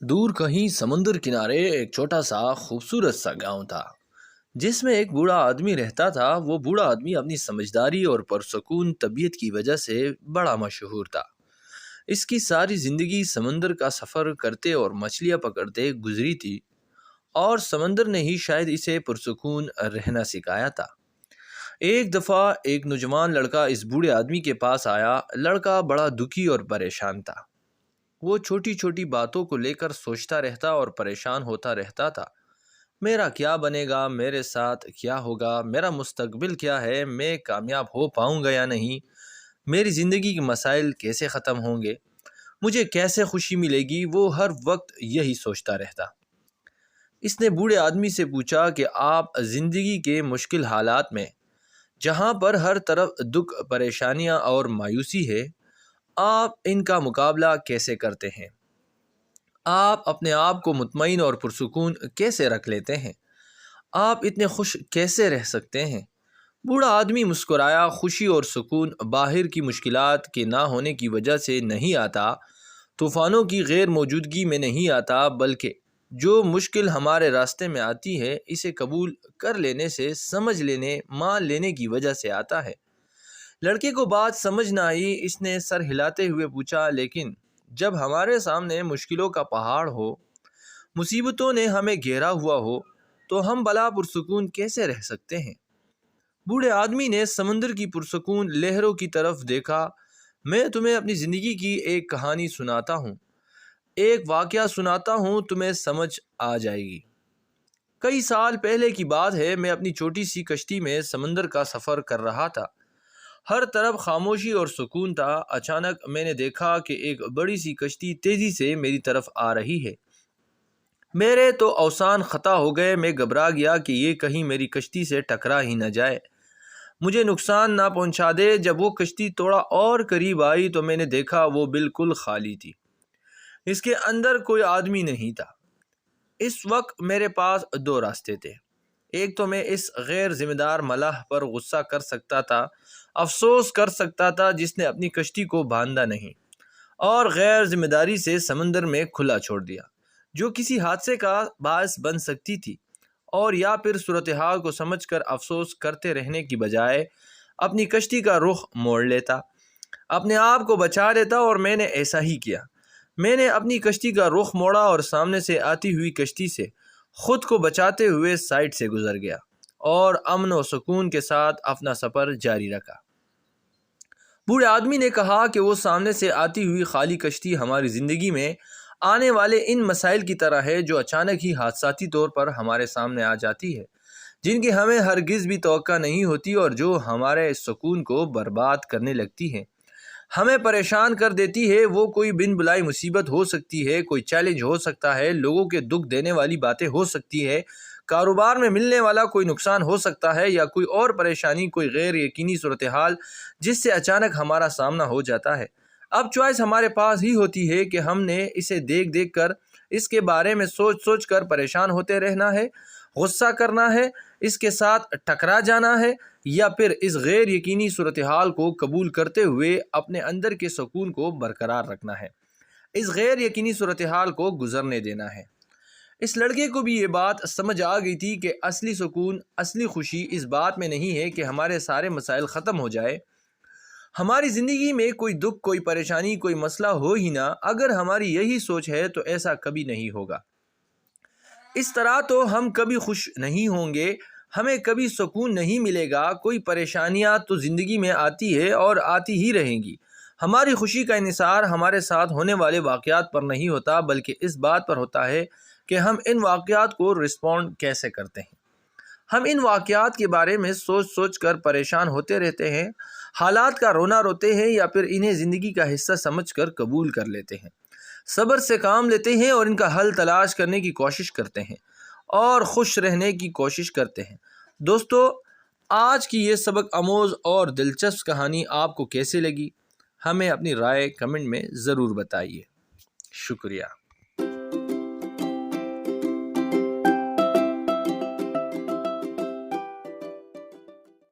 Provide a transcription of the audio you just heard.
دور کہیں سمندر کنارے ایک چھوٹا سا خوبصورت سا گاؤں تھا جس میں ایک بوڑھا آدمی رہتا تھا۔ وہ بوڑھا آدمی اپنی سمجھداری اور پرسکون طبیعت کی وجہ سے بڑا مشہور تھا۔ اس کی ساری زندگی سمندر کا سفر کرتے اور مچھلیاں پکڑتے گزری تھی، اور سمندر نے ہی شاید اسے پرسکون رہنا سکھایا تھا۔ ایک دفعہ ایک نوجوان لڑکا اس بوڑھے آدمی کے پاس آیا۔ لڑکا بڑا دکھی اور پریشان تھا۔ وہ چھوٹی چھوٹی باتوں کو لے کر سوچتا رہتا اور پریشان ہوتا رہتا تھا۔ میرا کیا بنے گا؟ میرے ساتھ کیا ہوگا؟ میرا مستقبل کیا ہے؟ میں کامیاب ہو پاؤں گا یا نہیں؟ میری زندگی کے مسائل کیسے ختم ہوں گے؟ مجھے کیسے خوشی ملے گی؟ وہ ہر وقت یہی سوچتا رہتا۔ اس نے بوڑھے آدمی سے پوچھا کہ آپ زندگی کے مشکل حالات میں، جہاں پر ہر طرف دکھ، پریشانیاں اور مایوسی ہے، آپ ان کا مقابلہ کیسے کرتے ہیں؟ آپ اپنے آپ کو مطمئن اور پرسکون کیسے رکھ لیتے ہیں؟ آپ اتنے خوش کیسے رہ سکتے ہیں؟ بوڑھا آدمی مسکرایا۔ خوشی اور سکون باہر کی مشکلات کے نہ ہونے کی وجہ سے نہیں آتا، طوفانوں کی غیر موجودگی میں نہیں آتا، بلکہ جو مشکل ہمارے راستے میں آتی ہے اسے قبول کر لینے سے، سمجھ لینے، مان لینے کی وجہ سے آتا ہے۔ لڑکے کو بات سمجھ نہ آئی۔ اس نے سر ہلاتے ہوئے پوچھا، لیکن جب ہمارے سامنے مشکلوں کا پہاڑ ہو، مصیبتوں نے ہمیں گھیرا ہوا ہو، تو ہم بلا پرسکون کیسے رہ سکتے ہیں؟ بوڑھے آدمی نے سمندر کی پرسکون لہروں کی طرف دیکھا۔ میں تمہیں اپنی زندگی کی ایک کہانی سناتا ہوں، ایک واقعہ سناتا ہوں، تمہیں سمجھ آ جائے گی۔ کئی سال پہلے کی بات ہے، میں اپنی چھوٹی سی کشتی میں سمندر کا سفر کر رہا تھا۔ ہر طرف خاموشی اور سکون تھا۔ اچانک میں نے دیکھا کہ ایک بڑی سی کشتی تیزی سے میری طرف آ رہی ہے۔ میرے تو اوزان خطا ہو گئے۔ میں گھبرا گیا کہ یہ کہیں میری کشتی سے ٹکرا ہی نہ جائے، مجھے نقصان نہ پہنچا دے۔ جب وہ کشتی تھوڑا اور قریب آئی تو میں نے دیکھا وہ بالکل خالی تھی۔ اس کے اندر کوئی آدمی نہیں تھا۔ اس وقت میرے پاس دو راستے تھے۔ ایک تو میں اس غیر ذمہ دار ملاح پر غصہ کر سکتا تھا، افسوس کر سکتا تھا جس نے اپنی کشتی کو باندھا نہیں اور غیر ذمہ داری سے سمندر میں کھلا چھوڑ دیا، جو کسی حادثے کا باعث بن سکتی تھی۔ اور یا پھر صورتحال کو سمجھ کر افسوس کرتے رہنے کی بجائے اپنی کشتی کا رخ موڑ لیتا، اپنے آپ کو بچا لیتا، اور میں نے ایسا ہی کیا۔ میں نے اپنی کشتی کا رخ موڑا اور سامنے سے آتی ہوئی کشتی سے خود کو بچاتے ہوئے سائڈ سے گزر گیا اور امن و سکون کے ساتھ اپنا سفر جاری رکھا۔ بوڑھے آدمی نے کہا کہ وہ سامنے سے آتی ہوئی خالی کشتی ہماری زندگی میں آنے والے ان مسائل کی طرح ہے جو اچانک ہی حادثاتی طور پر ہمارے سامنے آ جاتی ہے، جن کی ہمیں ہرگز بھی توقع نہیں ہوتی اور جو ہمارے سکون کو برباد کرنے لگتی ہے، ہمیں پریشان کر دیتی ہے۔ وہ کوئی بن بلائی مصیبت ہو سکتی ہے، کوئی چیلنج ہو سکتا ہے، لوگوں کے دکھ دینے والی باتیں ہو سکتی ہے، کاروبار میں ملنے والا کوئی نقصان ہو سکتا ہے، یا کوئی اور پریشانی، کوئی غیر یقینی صورتحال جس سے اچانک ہمارا سامنا ہو جاتا ہے۔ اب چوائس ہمارے پاس ہی ہوتی ہے کہ ہم نے اسے دیکھ دیکھ کر، اس کے بارے میں سوچ سوچ کر پریشان ہوتے رہنا ہے، غصہ کرنا ہے، اس کے ساتھ ٹکرا جانا ہے، یا پھر اس غیر یقینی صورتحال کو قبول کرتے ہوئے اپنے اندر کے سکون کو برقرار رکھنا ہے، اس غیر یقینی صورتحال کو گزرنے دینا ہے۔ اس لڑکے کو بھی یہ بات سمجھ آ گئی تھی کہ اصلی سکون، اصلی خوشی اس بات میں نہیں ہے کہ ہمارے سارے مسائل ختم ہو جائے، ہماری زندگی میں کوئی دکھ، کوئی پریشانی، کوئی مسئلہ ہو ہی نہ۔ اگر ہماری یہی سوچ ہے تو ایسا کبھی نہیں ہوگا۔ اس طرح تو ہم کبھی خوش نہیں ہوں گے، ہمیں کبھی سکون نہیں ملے گا۔ کوئی پریشانیاں تو زندگی میں آتی ہے اور آتی ہی رہیں گی۔ ہماری خوشی کا انحصار ہمارے ساتھ ہونے والے واقعات پر نہیں ہوتا، بلکہ اس بات پر ہوتا ہے کہ ہم ان واقعات کو رسپونڈ کیسے کرتے ہیں۔ ہم ان واقعات کے بارے میں سوچ سوچ کر پریشان ہوتے رہتے ہیں، حالات کا رونا روتے ہیں، یا پھر انہیں زندگی کا حصہ سمجھ کر قبول کر لیتے ہیں، صبر سے کام لیتے ہیں اور ان کا حل تلاش کرنے کی کوشش کرتے ہیں اور خوش رہنے کی کوشش کرتے ہیں۔ دوستو، آج کی یہ سبق آموز اور دلچسپ کہانی آپ کو کیسے لگی؟ ہمیں اپنی رائے کمنٹ میں ضرور بتائیے۔ شکریہ۔